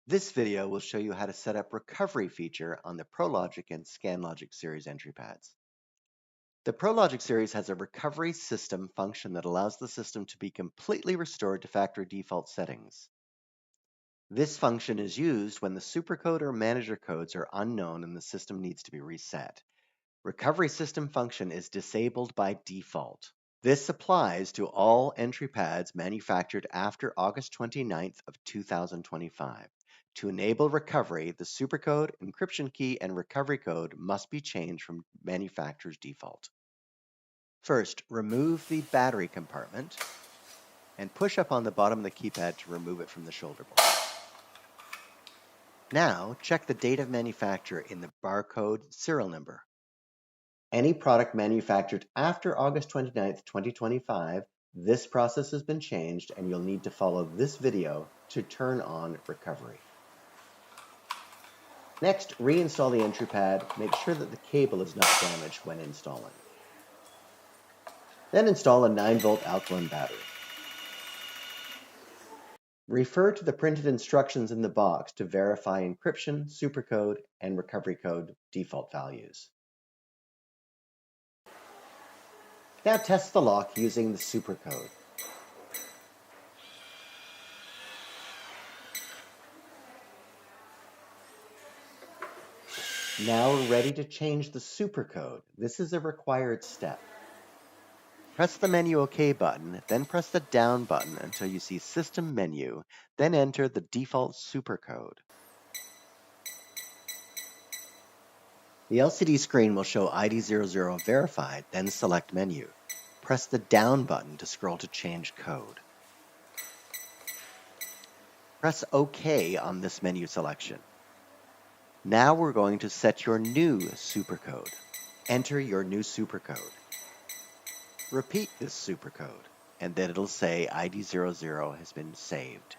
This video will show you how to set up recovery feature on the ProLogic and ScanLogic series entry pads. The ProLogic series has a recovery system function that allows the system to be completely restored to factory default settings. This function is used when the supercode or manager codes are unknown and the system needs to be reset. Recovery system function is disabled by default. This applies to all entry pads manufactured after August 29th of 2025. To enable recovery, the supercode, encryption key, and recovery code must be changed from manufacturer's default. First, remove the battery compartment and push up on the bottom of the keypad to remove it from the shoulder board. Now, check the date of manufacture in the barcode serial number. Any product manufactured after August 29th, 2025, this process has been changed and you'll need to follow this video to turn on recovery. Next, reinstall the entry pad. Make sure that the cable is not damaged when installing. Then install a 9-volt alkaline battery. Refer to the printed instructions in the box to verify encryption, supercode, and recovery code default values. Now test the lock using the supercode. Now we're ready to change the supercode. This is a required step. Press the menu OK button, then press the down button until you see System menu, then enter the default supercode. The LCD screen will show ID00 verified, then select menu. Press the down button to scroll to change code. Press OK on this menu selection. Now we're going to set your new supercode. Enter your new supercode. Repeat this supercode, and then it'll say ID00 has been saved.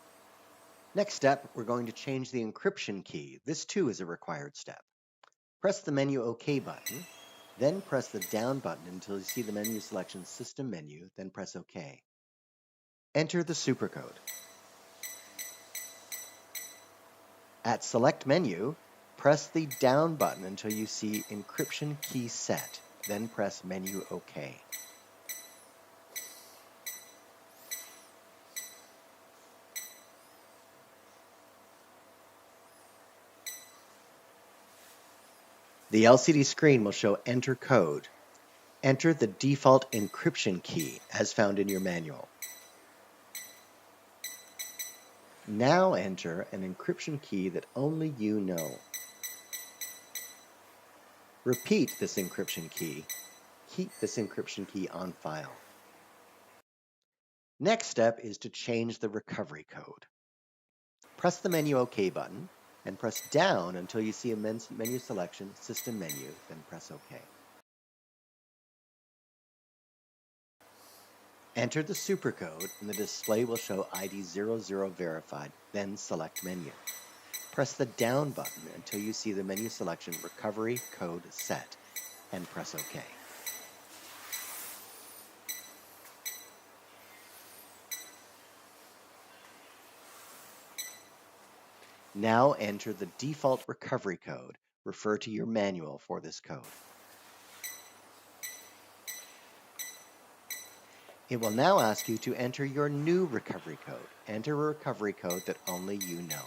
Next step, we're going to change the encryption key. This too is a required step. Press the menu OK button, then press the down button until you see the menu selection System menu, then press OK. Enter the supercode. At Select menu, press the down button until you see Encryption Key Set, then press Menu OK. The LCD screen will show Enter Code. Enter the default encryption key as found in your manual. Now enter an encryption key that only you know. Repeat this encryption key. Keep this encryption key on file. Next step is to change the recovery code. Press the menu OK button and press down until you see a menu selection, System menu, then press OK. Enter the supercode and the display will show ID00 verified, then select menu. Press the down button until you see the menu selection Recovery Code Set and press OK. Now enter the default recovery code. Refer to your manual for this code. It will now ask you to enter your new recovery code. Enter a recovery code that only you know.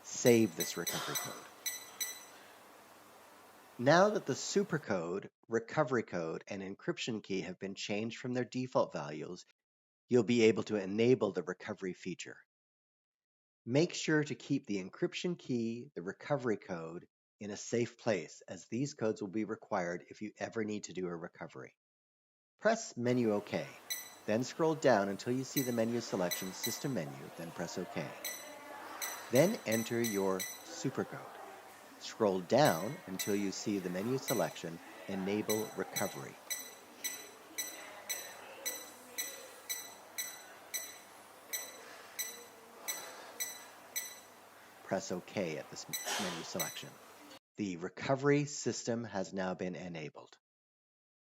Save this recovery code. Now that the supercode, recovery code, and encryption key have been changed from their default values, you'll be able to enable the recovery feature. Make sure to keep the encryption key, the recovery code, in a safe place, as these codes will be required if you ever need to do a recovery. Press Menu OK, then scroll down until you see the menu selection System menu, then press OK. Then enter your supercode. Scroll down until you see the menu selection Enable Recovery. Press OK at this menu selection. The recovery system has now been enabled.